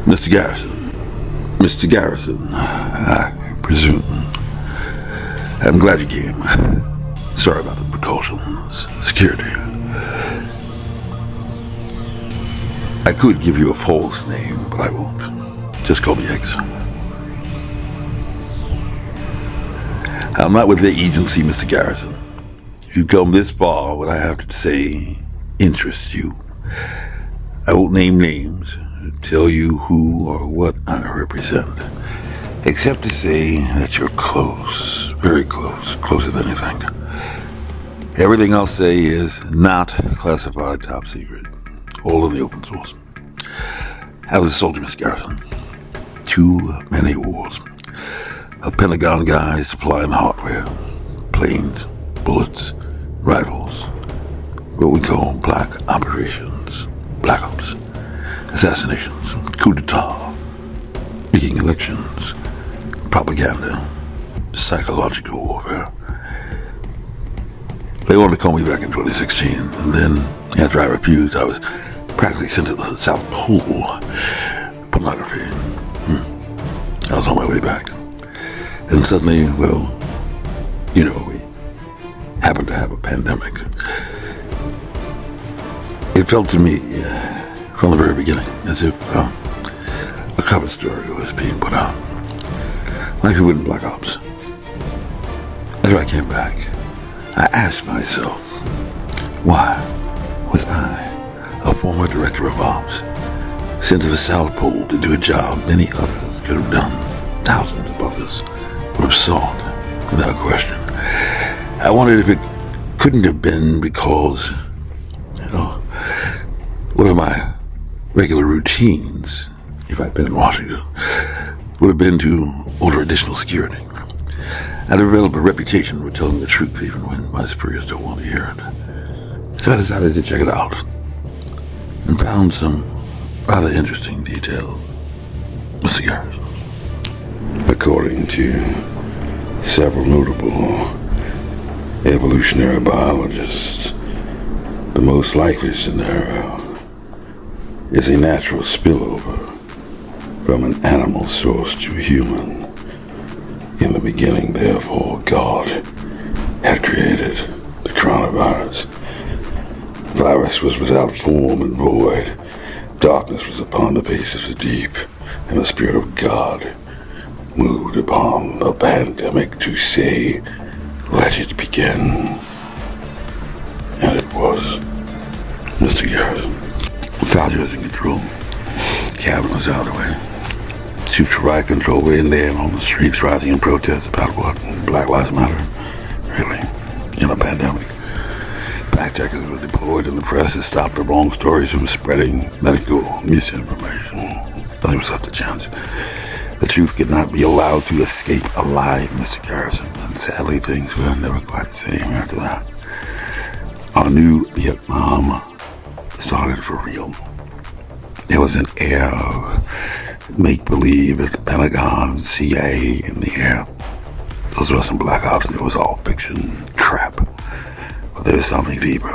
Mr. Garrison. Mr. Garrison, I presume. I'm glad you came. Sorry about the precautions. Security. I could give you a false name, but I won't. Just call me X. I'm not with the agency, Mr. Garrison. If you come this far, what I have to say interests you. I won't name names, tell you who or what I represent, except to say that you're close, very close, closer than you think. Everything I'll say is not classified top secret, all in the open source. I was a soldier, Mr. Garrison. Too many wars. A Pentagon guy supplying hardware, planes, bullets, rifles, what we call black operations, black ops, assassinations, coup d'etat, rigging elections, propaganda, psychological warfare. They wanted to call me back in 2016, and then after I refused, I was practically sent to the South Pole. Pornography. I was on my way back. And suddenly, well, we happened to have a pandemic. It felt to me, from the very beginning, as if a cover story was being put out. Like we would in Black Ops. After I came back, I asked myself, why was I, a former director of ops, sent to the South Pole to do a job many others could have done, thousands of others would have sought, without question. I wondered if it couldn't have been because, one of my regular routines, if I'd been in Washington, would have been to order additional security. I'd developed a reputation for telling the truth even when my superiors don't want to hear it. So I decided to check it out and found some rather interesting details. Mr. Garrison. According to several notable evolutionary biologists, the most likely scenario is a natural spillover from an animal source to human. In the beginning, therefore, God had created the coronavirus. The virus was without form and void. Darkness was upon the face of the deep, and the Spirit of God moved upon the pandemic to say, let it begin. And it was. Mr. Garrison. Fauci was in control. Cabin was out of the way. Troops of riot control were in there and on the streets rising in protest about what? Black Lives Matter? Really? In a pandemic? Fact checkers were deployed in the press to stop the wrong stories from spreading medical misinformation. Nothing was up to chance. The truth could not be allowed to escape alive, Mr. Garrison, and sadly things were never quite the same after that. Our new Vietnam started for real. There was an air of make-believe at the Pentagon, CIA in the air. Those wasn't Black Ops, it was all fiction crap. But there was something deeper,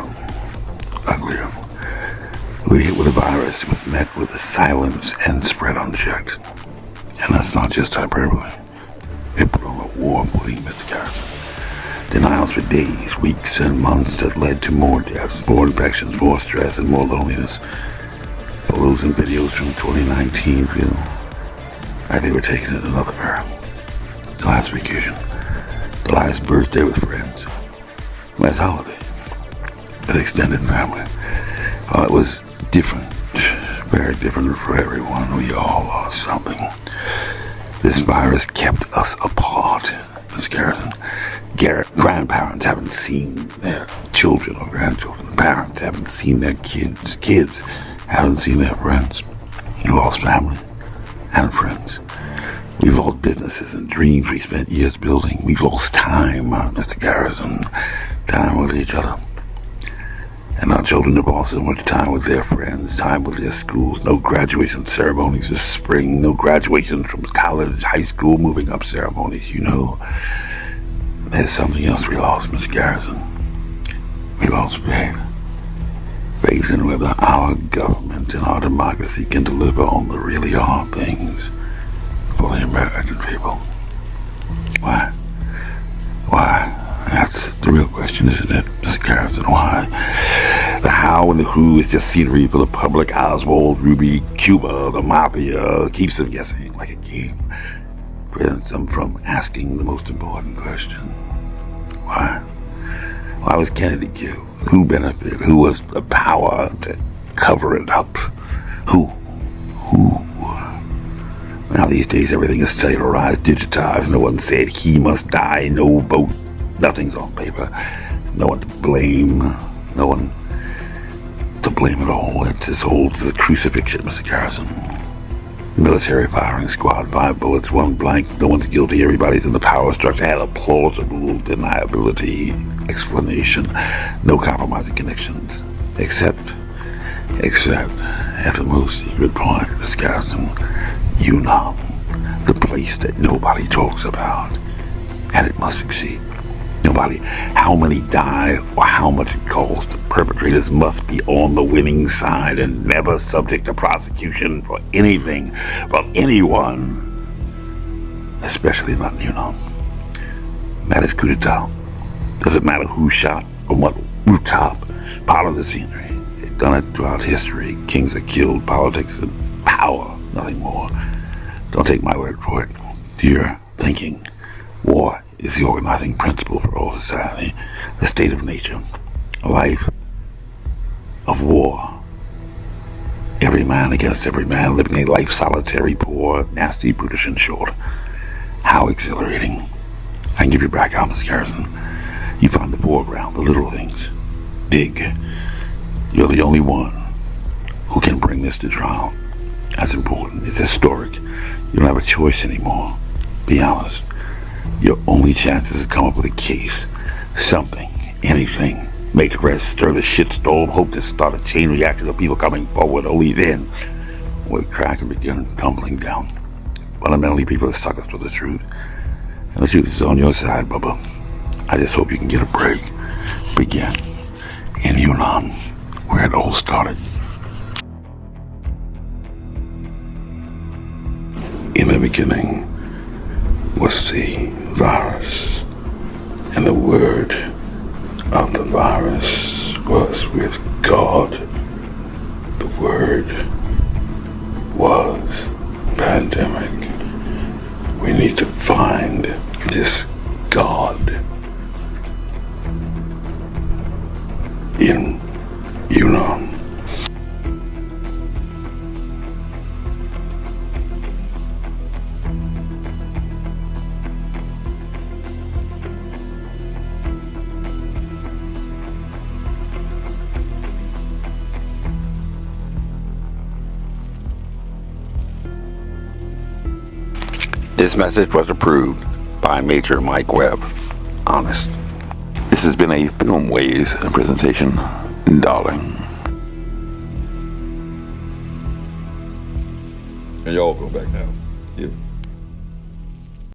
uglier. We hit with a virus, it was met with silence and spread unchecked. And that's not just hyperbole. It put on a war footing, Mr. Garrison. Denials for days, weeks, and months that led to more deaths, more infections, more stress, and more loneliness. Photos and videos from 2019 feel like they were taken in another era. The last vacation, the last birthday with friends, last holiday with extended family. Well, it was different, very different for everyone. We all lost something. This virus kept us apart, Miss Garrison. Grandparents haven't seen their children or grandchildren. Parents haven't seen their kids. Kids haven't seen their friends. We lost family and friends. We've lost businesses and dreams we spent years building. We've lost time, Mr. Garrison. Time with each other. And our children have lost so much time with their friends, time with their schools. No graduation ceremonies this spring. No graduations from college, high school, moving up ceremonies. There's something else we lost, Mr. Garrison. We lost faith. Faith question whether our government and our democracy can deliver on the really hard things for the American people. Why? Why? That's the real question, isn't it, Mr. Garrison? Why? The how and the who is just scenery for the public. Oswald, Ruby, Cuba, the mafia keeps them guessing like a game. Prevents them from asking the most important question. Why? Why was Kennedy killed? Who benefited? Who was the power to cover it up? Who? Now these days everything is cellularized, digitized. No one said he must die. No vote. Nothing's on paper. There's no one to blame. No one to blame at all. It's as old as a crucifixion, Mr. Garrison. Military firing squad, 5 bullets, 1 blank. No one's guilty. Everybody's in the power structure. Had a plausible deniability explanation. No compromising connections. Except at the most secret point, Mr. Garrison, Yunnan, the place that nobody talks about, and it must succeed. Nobody, how many die or how much it costs, the perpetrators must be on the winning side and never subject to prosecution for anything from anyone, especially not Yunnan. That is coup d'etat. Doesn't matter who shot from what rooftop, part of the scenery. They've done it throughout history. Kings are killed, politics and power, nothing more. Don't take my word for it. You're thinking war is the organizing principle for all society, the state of nature, a life of war. Every man against every man, living a life solitary, poor, nasty, brutish, and short. How exhilarating. I can give you background, Mr. Garrison. You find the foreground, the little things. Dig. You're the only one who can bring this to trial. That's important. It's historic. You don't have a choice anymore. Be honest. Your only chance is to come up with a case. Something. Anything. Make arrests, stir the shitstorm, hope to start a chain reaction of people coming forward. Only then will it crack and begin tumbling down. Fundamentally, people are suckers for the truth. And the truth is on your side, Bubba. I just hope you can get a break. Begin in Yunnan, where it all started. In the beginning was the virus, and the word of the virus was with God. The word was pandemic. We need to find this God in Yunnan. This message was approved by Major Mike Webb. Honest. This has been a Filmways presentation, darling. And y'all go back now. Yeah.